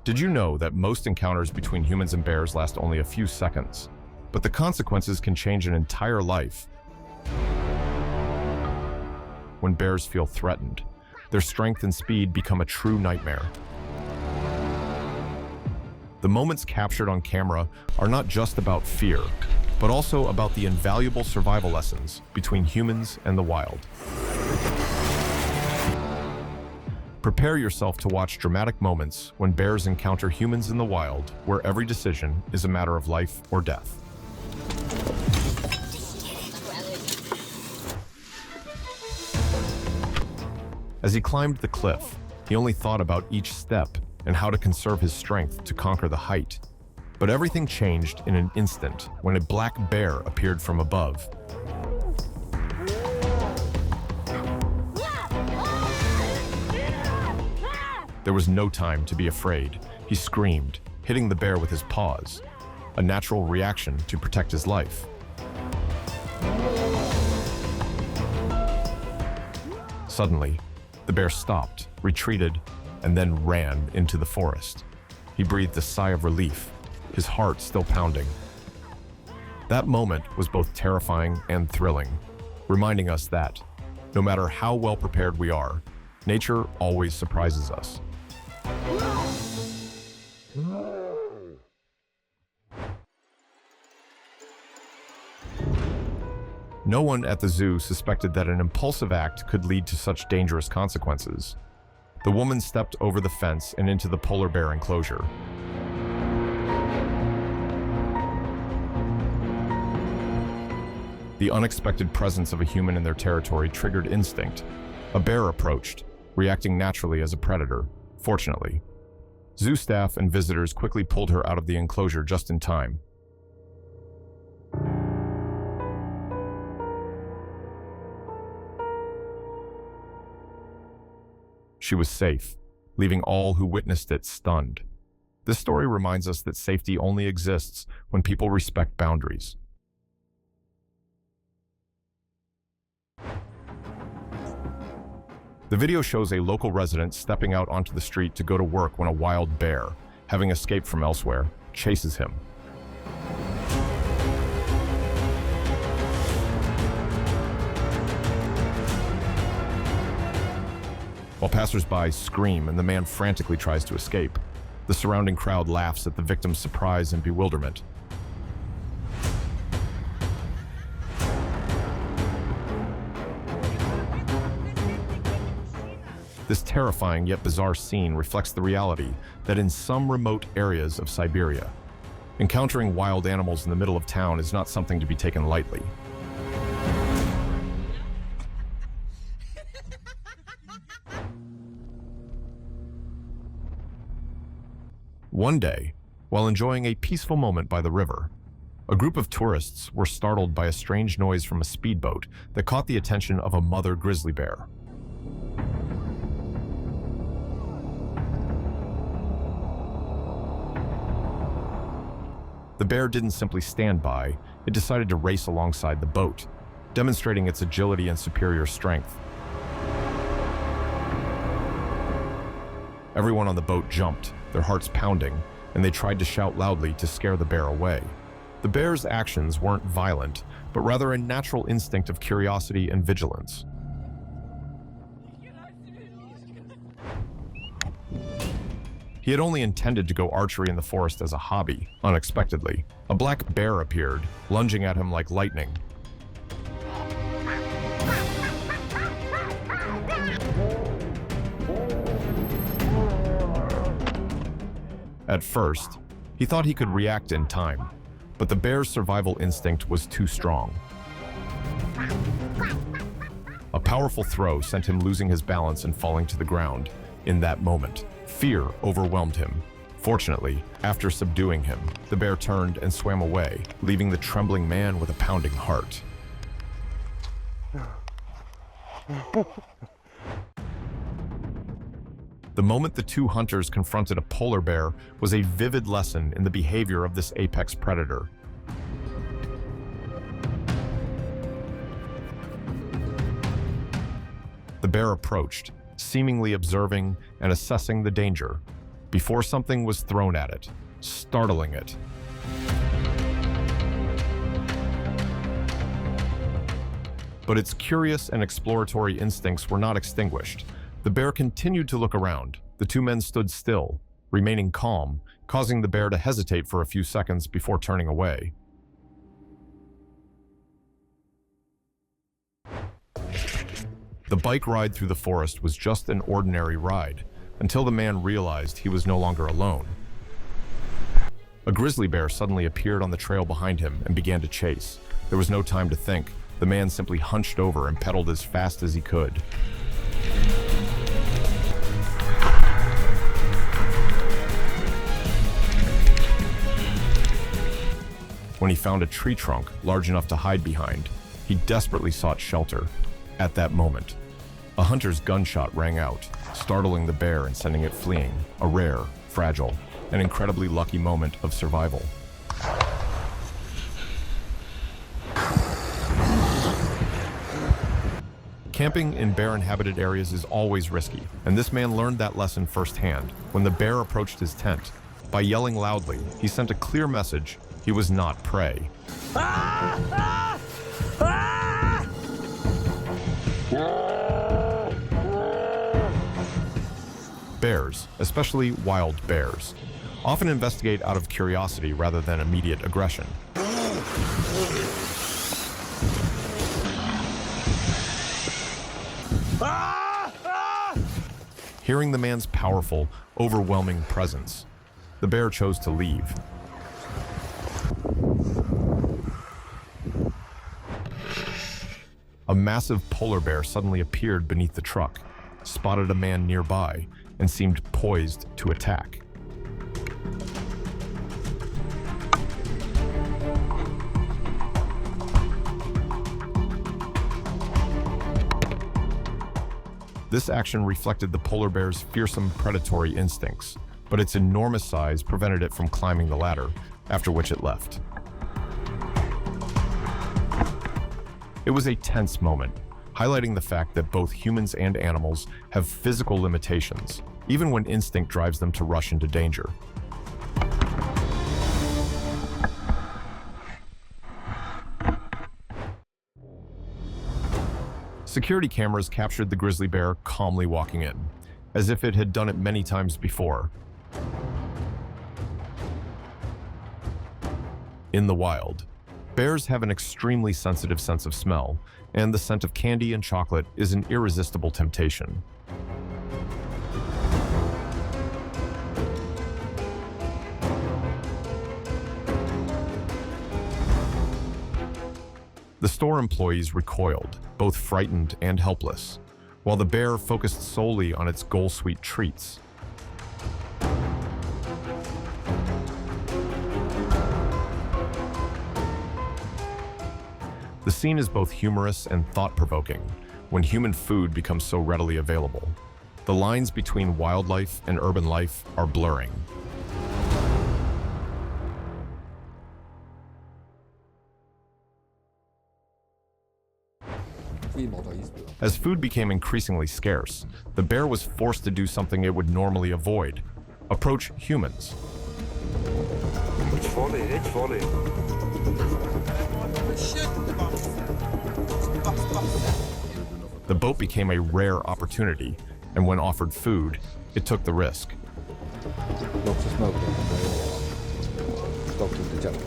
Did you know that most encounters between humans and bears last only a few seconds? But the consequences can change an entire life. When bears feel threatened, their strength and speed become a true nightmare. The moments captured on camera are not just about fear, but also about the invaluable survival lessons between humans and the wild. Prepare yourself to watch dramatic moments when bears encounter humans in the wild, where every decision is a matter of life or death. As he climbed the cliff, he only thought about each step and how to conserve his strength to conquer the height. But everything changed in an instant when a black bear appeared from above. There was no time to be afraid. He screamed, hitting the bear with his paws, a natural reaction to protect his life. Suddenly, the bear stopped, retreated, and then ran into the forest. He breathed a sigh of relief, his heart still pounding. That moment was both terrifying and thrilling, reminding us that, no matter how well prepared we are, nature always surprises us. No one at the zoo suspected that an impulsive act could lead to such dangerous consequences. The woman stepped over the fence and into the polar bear enclosure. The unexpected presence of a human in their territory triggered instinct. A bear approached, reacting naturally as a predator. Fortunately, zoo staff and visitors quickly pulled her out of the enclosure just in time. She was safe, leaving all who witnessed it stunned. This story reminds us that safety only exists when people respect boundaries. The video shows a local resident stepping out onto the street to go to work when a wild bear, having escaped from elsewhere, chases him. While passers-by scream and the man frantically tries to escape, the surrounding crowd laughs at the victim's surprise and bewilderment. This terrifying yet bizarre scene reflects the reality that in some remote areas of Siberia, encountering wild animals in the middle of town is not something to be taken lightly. One day, while enjoying a peaceful moment by the river, a group of tourists were startled by a strange noise from a speedboat that caught the attention of a mother grizzly bear. The bear didn't simply stand by, it decided to race alongside the boat, demonstrating its agility and superior strength. Everyone on the boat jumped, their hearts pounding, and they tried to shout loudly to scare the bear away. The bear's actions weren't violent, but rather a natural instinct of curiosity and vigilance. He had only intended to go archery in the forest as a hobby. Unexpectedly, a black bear appeared, lunging at him like lightning. At first, he thought he could react in time, but the bear's survival instinct was too strong. A powerful throw sent him losing his balance and falling to the ground. In that moment, fear overwhelmed him. Fortunately, after subduing him, the bear turned and swam away, leaving the trembling man with a pounding heart. The moment the two hunters confronted a polar bear was a vivid lesson in the behavior of this apex predator. The bear approached, seemingly observing and assessing the danger. before something was thrown at it, startling it. But its curious and exploratory instincts were not extinguished. The bear continued to look around. The two men stood still, remaining calm, causing the bear to hesitate for a few seconds before turning away. The bike ride through the forest was just an ordinary ride, until the man realized he was no longer alone. A grizzly bear suddenly appeared on the trail behind him and began to chase. There was no time to think. The man simply hunched over and pedaled as fast as he could. When he found a tree trunk large enough to hide behind, he desperately sought shelter. At that moment, a hunter's gunshot rang out, startling the bear and sending it fleeing, a rare, fragile, and incredibly lucky moment of survival. Camping in bear-inhabited areas is always risky, and this man learned that lesson firsthand when the bear approached his tent. By yelling loudly, he sent a clear message: he was not prey. Bears, especially wild bears, often investigate out of curiosity rather than immediate aggression. Hearing the man's powerful, overwhelming presence, the bear chose to leave. A massive polar bear suddenly appeared beneath the truck, spotted a man nearby, and seemed poised to attack. This action reflected the polar bear's fearsome predatory instincts, but its enormous size prevented it from climbing the ladder, after which it left. It was a tense moment, highlighting the fact that both humans and animals have physical limitations, even when instinct drives them to rush into danger. Security cameras captured the grizzly bear calmly walking in, as if it had done it many times before. In the wild, bears have an extremely sensitive sense of smell, and the scent of candy and chocolate is an irresistible temptation. The store employees recoiled, both frightened and helpless, while the bear focused solely on its goal-sweet treats. The scene is both humorous and thought-provoking when human food becomes so readily available. The lines between wildlife and urban life are blurring. As food became increasingly scarce, the bear was forced to do something it would normally avoid: approach humans. The boat became a rare opportunity, and when offered food, it took the risk. Lots of smoke. Talk to the jump.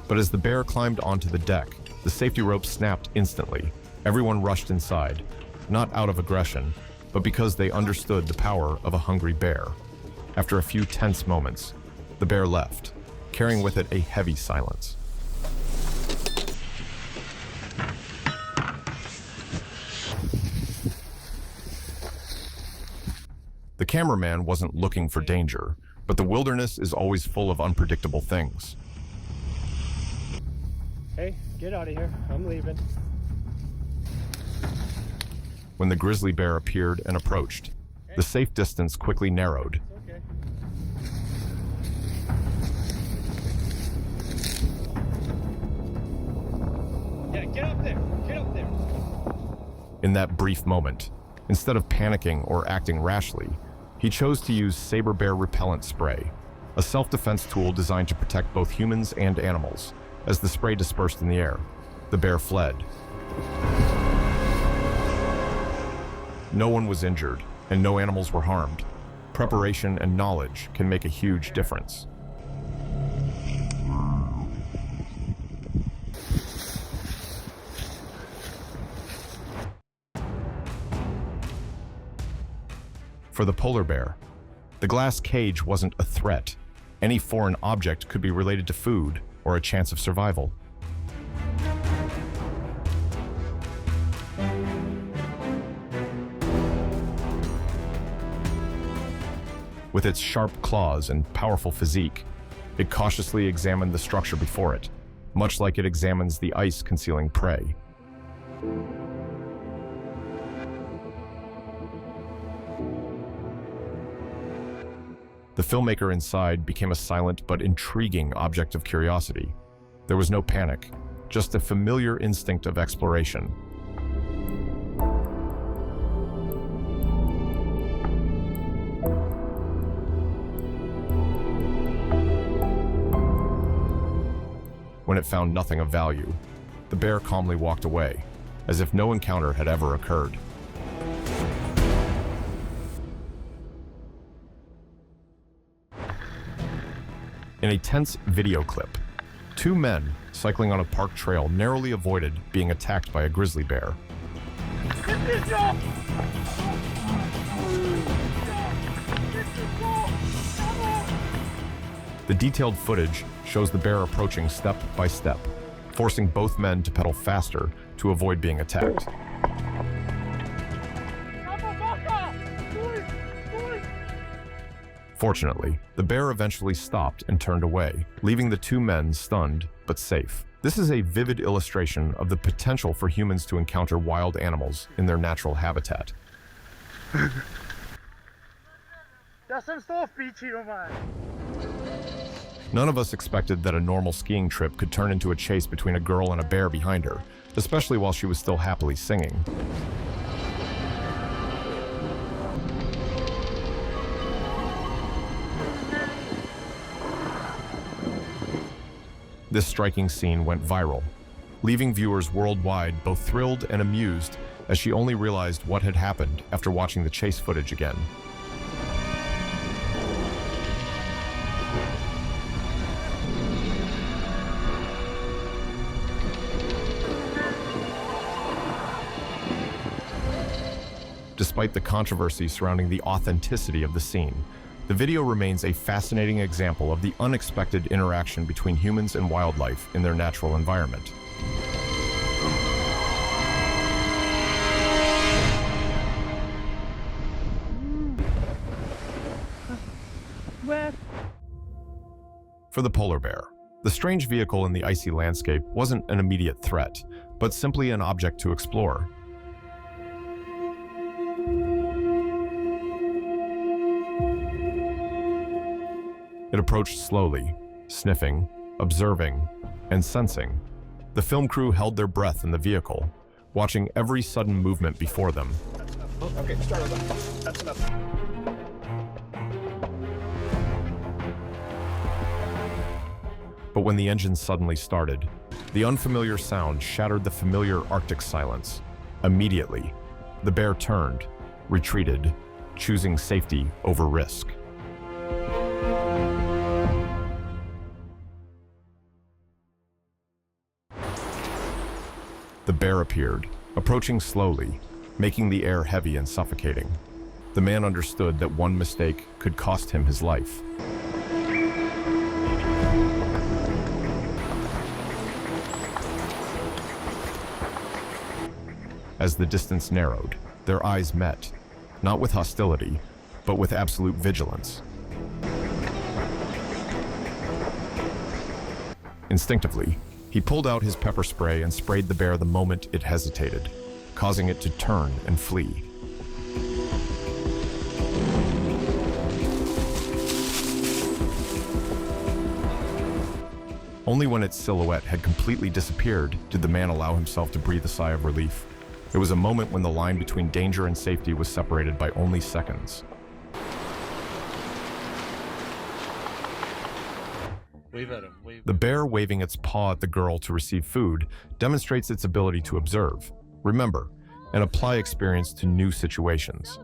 But as the bear climbed onto the deck, the safety rope snapped instantly. Everyone rushed inside, not out of aggression, but because they understood the power of a hungry bear. After a few tense moments, the bear left, carrying with it a heavy silence. The cameraman wasn't looking for danger, but the wilderness is always full of unpredictable things. Hey, get out of here. I'm leaving. When the grizzly bear appeared and approached, the safe distance quickly narrowed. Okay. Yeah, get up there. Get up there. In that brief moment, instead of panicking or acting rashly, he chose to use Saber Bear Repellent spray, a self-defense tool designed to protect both humans and animals. As the spray dispersed in the air, the bear fled. No one was injured, and no animals were harmed. Preparation and knowledge can make a huge difference. For the polar bear, the glass cage wasn't a threat. Any foreign object could be related to food or a chance of survival. With its sharp claws and powerful physique, it cautiously examined the structure before it, much like it examines the ice concealing prey. The filmmaker inside became a silent but intriguing object of curiosity. There was no panic, just a familiar instinct of exploration. When it found nothing of value, the bear calmly walked away, as if no encounter had ever occurred. In a tense video clip, two men cycling on a park trail narrowly avoided being attacked by a grizzly bear. The detailed footage shows the bear approaching step by step, forcing both men to pedal faster to avoid being attacked. Fortunately, the bear eventually stopped and turned away, leaving the two men stunned but safe. This is a vivid illustration of the potential for humans to encounter wild animals in their natural habitat. None of us expected that a normal skiing trip could turn into a chase between a girl and a bear behind her, especially while she was still happily singing. This striking scene went viral, leaving viewers worldwide both thrilled and amused as she only realized what had happened after watching the chase footage again. Despite the controversy surrounding the authenticity of the scene, the video remains a fascinating example of the unexpected interaction between humans and wildlife in their natural environment. For the polar bear, the strange vehicle in the icy landscape wasn't an immediate threat, but simply an object to explore. It approached slowly, sniffing, observing, and sensing. The film crew held their breath in the vehicle, watching every sudden movement before them. Okay, start with that. That's enough. But when the engine suddenly started, the unfamiliar sound shattered the familiar Arctic silence. Immediately, the bear turned, retreated, choosing safety over risk. The bear appeared, approaching slowly, making the air heavy and suffocating. The man understood that one mistake could cost him his life. As the distance narrowed, their eyes met, not with hostility, but with absolute vigilance. Instinctively, he pulled out his pepper spray and sprayed the bear the moment it hesitated, causing it to turn and flee. Only when its silhouette had completely disappeared did the man allow himself to breathe a sigh of relief. It was a moment when the line between danger and safety was separated by only seconds. Wave at him. Wave. The bear waving its paw at the girl to receive food demonstrates its ability to observe, remember, and apply experience to new situations.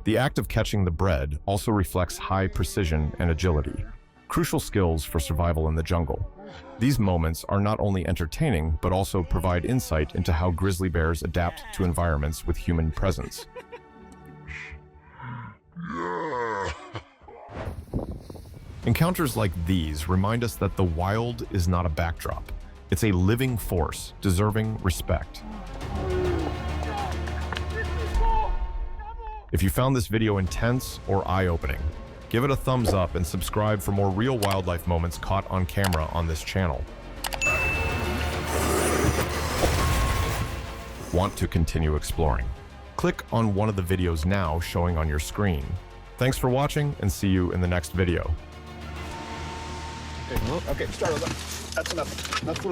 The act of catching the bread also reflects high precision and agility, crucial skills for survival in the jungle. These moments are not only entertaining, but also provide insight into how grizzly bears adapt to environments with human presence. Encounters like these remind us that the wild is not a backdrop. It's a living force, deserving respect. If you found this video intense or eye-opening, give it a thumbs up and subscribe for more real wildlife moments caught on camera on this channel. Want to continue exploring? Click on one of the videos now showing on your screen. Thanks for watching and see you in the next video. Okay, start over. That's enough. Enough food.